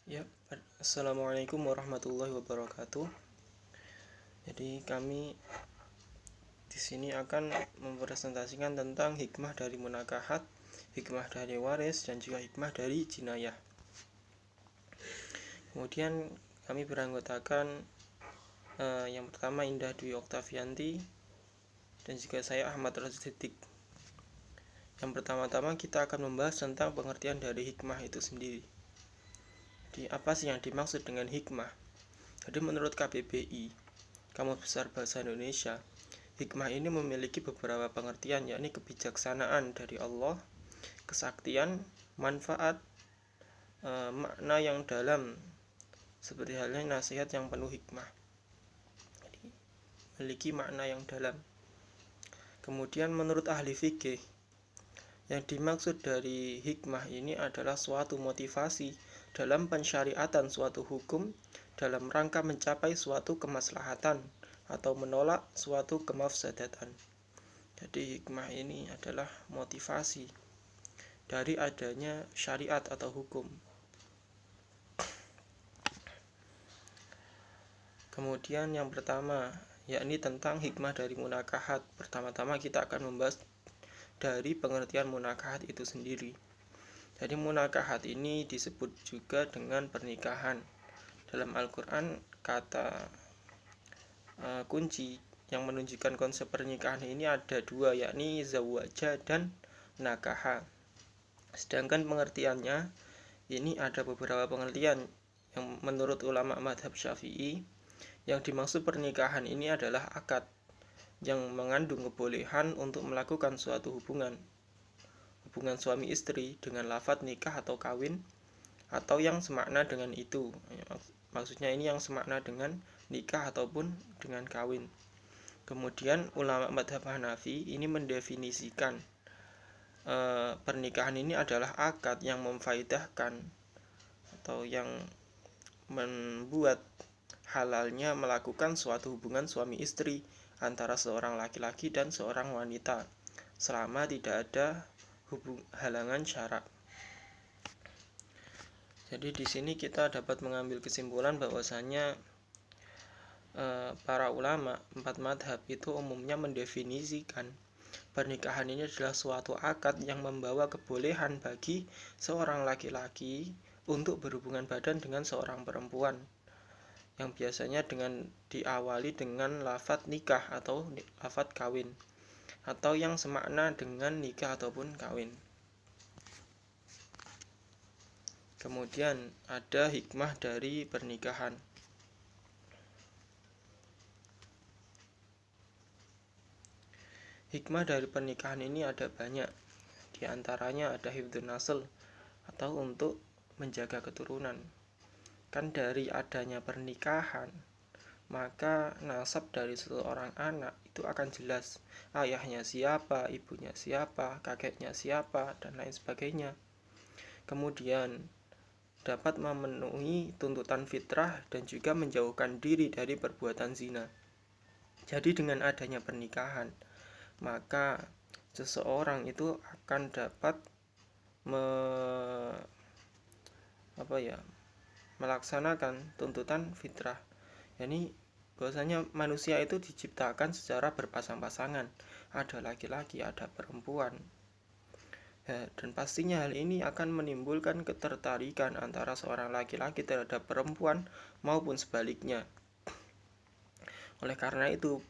Ya, Assalamualaikum warahmatullahi wabarakatuh. Jadi kami di sini akan mempresentasikan tentang hikmah dari munakahat, hikmah dari waris, dan juga hikmah dari jinayah. Kemudian kami beranggotakan yang pertama Indah Dwi Oktavianti dan juga saya Ahmad Raziddik. Yang pertama-tama kita akan membahas tentang pengertian dari hikmah itu sendiri. Jadi apa sih yang dimaksud dengan hikmah? Jadi menurut KBBI, Kamus Besar Bahasa Indonesia, hikmah ini memiliki beberapa pengertian, yakni kebijaksanaan dari Allah, kesaktian, manfaat, makna yang dalam, seperti halnya nasihat yang penuh hikmah. Jadi, memiliki makna yang dalam. Kemudian menurut ahli fikih, yang dimaksud dari hikmah ini adalah suatu motivasi dalam pensyariatan suatu hukum dalam rangka mencapai suatu kemaslahatan atau menolak suatu kemafsadatan. Jadi hikmah ini adalah motivasi dari adanya syariat atau hukum. Kemudian yang pertama, yakni tentang hikmah dari munakahat. Pertama-tama kita akan membahas dari pengertian munakahat itu sendiri. Jadi munakahat ini disebut juga dengan pernikahan. Dalam Al-Quran kata kunci yang menunjukkan konsep pernikahan ini ada dua, yakni zawaja dan nakaha. Sedangkan pengertiannya ini ada beberapa pengertian yang menurut ulama madhab Syafi'i, yang dimaksud pernikahan ini adalah akad yang mengandung kebolehan untuk melakukan suatu hubungan suami istri dengan lafadz nikah atau kawin, atau yang semakna dengan itu. Maksudnya ini yang semakna dengan nikah ataupun dengan kawin. Kemudian ulama madhab Hanafi ini mendefinisikan pernikahan ini adalah akad yang memfaedahkan atau yang membuat halalnya melakukan suatu hubungan suami istri antara seorang laki-laki dan seorang wanita selama tidak ada halangan syarak. Jadi di sini kita dapat mengambil kesimpulan bahwasanya para ulama empat madhab itu umumnya mendefinisikan pernikahan ini adalah suatu akad yang membawa kebolehan bagi seorang laki-laki untuk berhubungan badan dengan seorang perempuan, yang biasanya diawali dengan lafadz nikah atau lafadz kawin, atau yang semakna dengan nikah ataupun kawin. Kemudian ada hikmah dari pernikahan. Hikmah dari pernikahan ini ada banyak. Di antaranya ada hifdzun nasl atau untuk menjaga keturunan. Kan dari adanya pernikahan, maka nasab dari seseorang anak itu akan jelas. Ayahnya siapa, ibunya siapa, kakeknya siapa, dan lain sebagainya. Kemudian dapat memenuhi tuntutan fitrah dan juga menjauhkan diri dari perbuatan zina. Jadi dengan adanya pernikahan, maka seseorang itu akan dapat melaksanakan tuntutan fitrah. Yani bahwasanya manusia itu diciptakan secara berpasang-pasangan, ada laki-laki, ada perempuan. Dan pastinya hal ini akan menimbulkan ketertarikan antara seorang laki-laki terhadap perempuan maupun sebaliknya. Oleh karena itu,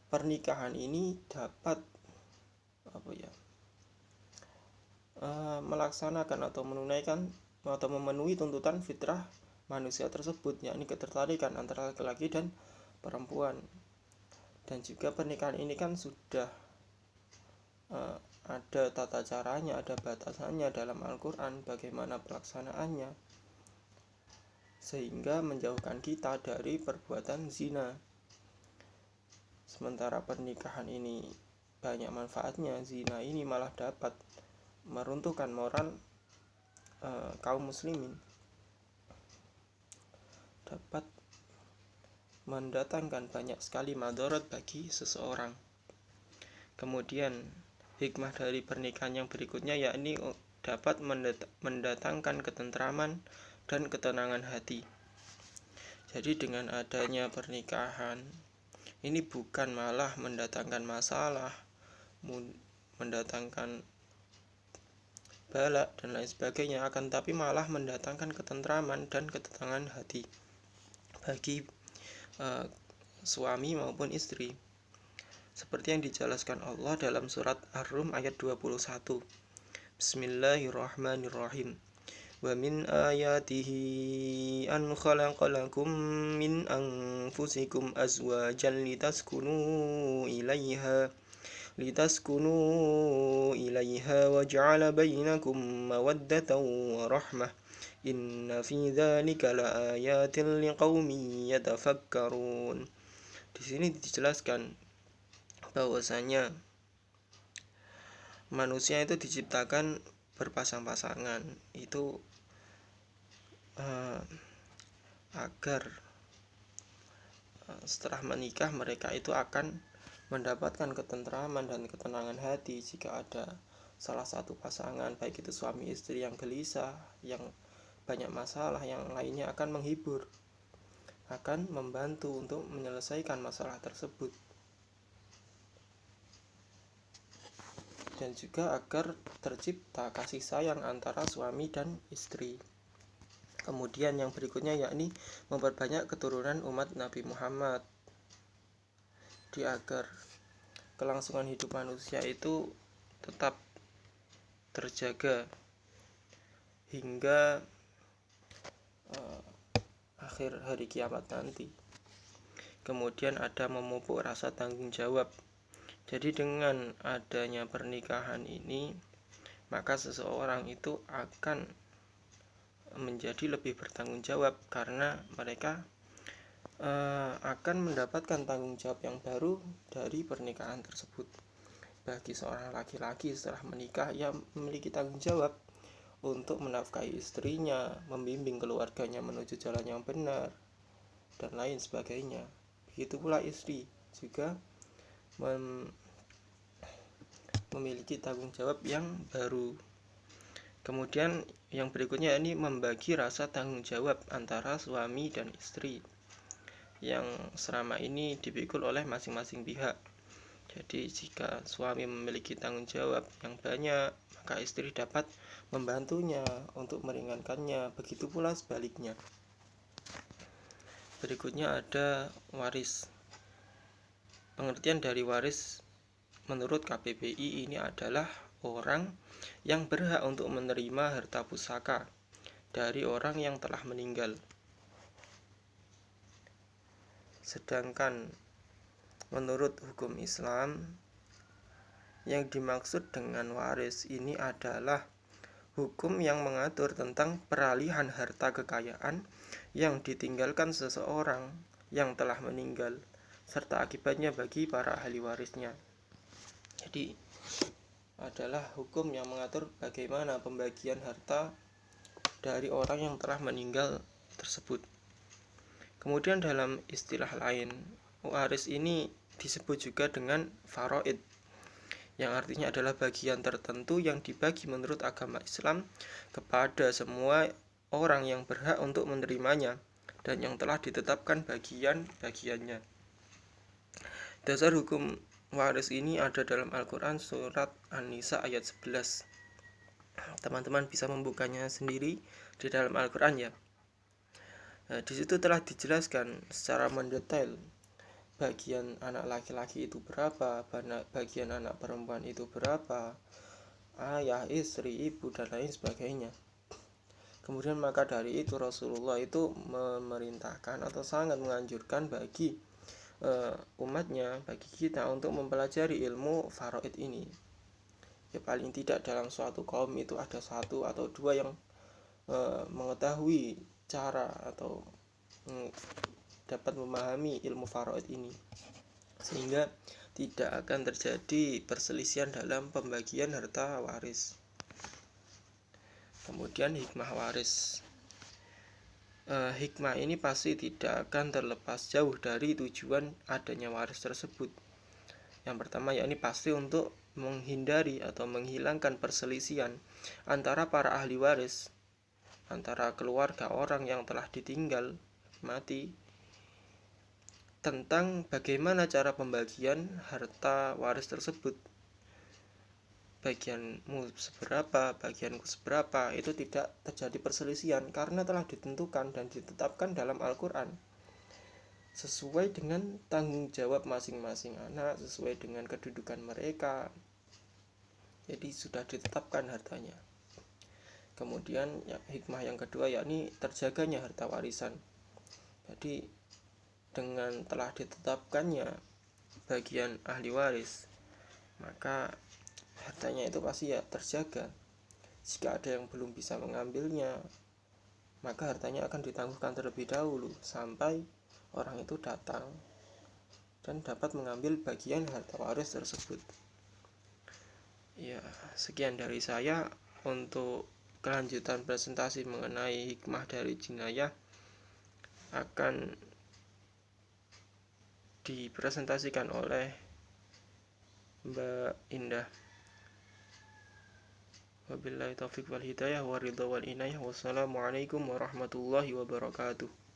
pernikahan ini dapat melaksanakan atau menunaikan atau memenuhi tuntutan fitrah manusia tersebut, yakni ketertarikan antara laki-laki dan perempuan. Dan juga pernikahan ini kan sudah ada tata caranya, ada batasannya dalam Al-Quran bagaimana pelaksanaannya, sehingga menjauhkan kita dari perbuatan zina. Sementara pernikahan ini banyak manfaatnya, zina ini malah dapat meruntuhkan moral kaum muslimin, dapat mendatangkan banyak sekali madarat bagi seseorang. Kemudian hikmah dari pernikahan yang berikutnya yakni dapat mendatangkan ketentraman dan ketenangan hati. Jadi dengan adanya pernikahan ini bukan malah mendatangkan masalah, mendatangkan balak dan lain sebagainya, akan tapi malah mendatangkan ketentraman dan ketenangan hati bagi suami maupun istri. Seperti yang dijelaskan Allah dalam surat Ar-Rum ayat 21. Bismillahirrahmanirrahim. Wa min ayatihi an khalaqalakum min anfusikum azwajan litaskunu ilaiha wa ja'ala bainakum mawaddatan wa rahmah. Inna fi dzalika laayatin liqaumin yatafakkarun. Di sini dijelaskan bahwasanya manusia itu diciptakan berpasang-pasangan itu agar setelah menikah mereka itu akan mendapatkan ketentraman dan ketenangan hati. Jika ada salah satu pasangan, baik itu suami istri yang gelisah, yang banyak masalah, yang lainnya akan menghibur, akan membantu untuk menyelesaikan masalah tersebut. Dan juga agar tercipta kasih sayang antara suami dan istri. Kemudian yang berikutnya yakni memperbanyak keturunan umat Nabi Muhammad, agar kelangsungan hidup manusia itu tetap terjaga hingga akhir hari kiamat nanti. Kemudian ada memupuk rasa tanggung jawab. Jadi dengan adanya pernikahan ini, maka seseorang itu akan menjadi lebih bertanggung jawab karena mereka akan mendapatkan tanggung jawab yang baru dari pernikahan tersebut. Bagi seorang laki-laki setelah menikah, ia memiliki tanggung jawab untuk menafkahi istrinya, membimbing keluarganya menuju jalan yang benar, dan lain sebagainya. Begitu pula istri juga memiliki tanggung jawab yang baru. Kemudian yang berikutnya ini membagi rasa tanggung jawab antara suami dan istri yang selama ini dipikul oleh masing-masing pihak. Jadi jika suami memiliki tanggung jawab yang banyak, maka istri dapat membantunya untuk meringankannya. Begitu pula sebaliknya. Berikutnya ada waris. Pengertian dari waris menurut KBBI ini adalah orang yang berhak untuk menerima harta pusaka dari orang yang telah meninggal. Sedangkan menurut hukum Islam, yang dimaksud dengan waris ini adalah hukum yang mengatur tentang peralihan harta kekayaan yang ditinggalkan seseorang yang telah meninggal, serta akibatnya bagi para ahli warisnya. Jadi adalah hukum yang mengatur bagaimana pembagian harta dari orang yang telah meninggal tersebut. Kemudian dalam istilah lain, waris ini disebut juga dengan faraid, yang artinya adalah bagian tertentu yang dibagi menurut agama Islam kepada semua orang yang berhak untuk menerimanya dan yang telah ditetapkan bagian-bagiannya. Dasar hukum waris ini ada dalam Al-Quran surat An-Nisa ayat 11. Teman-teman bisa membukanya sendiri di dalam Al-Quran ya. Di situ telah dijelaskan secara mendetail bagian anak laki-laki itu berapa, bagian anak perempuan itu berapa, ayah, istri, ibu, dan lain sebagainya. Kemudian maka dari itu Rasulullah itu memerintahkan atau sangat menganjurkan bagi umatnya, bagi kita untuk mempelajari ilmu faraid ini. Ya paling tidak dalam suatu kaum itu ada satu atau dua yang mengetahui cara atau dapat memahami ilmu faraid ini, sehingga tidak akan terjadi perselisihan dalam pembagian harta waris. Kemudian hikmah waris. Hikmah ini pasti tidak akan terlepas jauh dari tujuan adanya waris tersebut. Yang pertama yakni pasti untuk menghindari atau menghilangkan perselisihan antara para ahli waris, antara keluarga orang yang telah ditinggal mati, tentang bagaimana cara pembagian harta waris tersebut. Bagianmu seberapa, bagianku seberapa, itu tidak terjadi perselisihan karena telah ditentukan dan ditetapkan dalam Al-Quran sesuai dengan tanggung jawab masing-masing anak, sesuai dengan kedudukan mereka. Jadi sudah ditetapkan hartanya. Kemudian hikmah yang kedua yakni terjaganya harta warisan. Jadi dengan telah ditetapkannya bagian ahli waris, maka hartanya itu pasti ya terjaga. Jika ada yang belum bisa mengambilnya, maka hartanya akan ditangguhkan terlebih dahulu sampai orang itu datang dan dapat mengambil bagian harta waris tersebut. Ya, sekian dari saya. Untuk kelanjutan presentasi mengenai hikmah dari jinayah akan dipresentasikan oleh Mbak Indah. Wabillahi taufiq wal hidayah wa ridha wal inayah. Wassalamualaikum warahmatullahi wabarakatuh.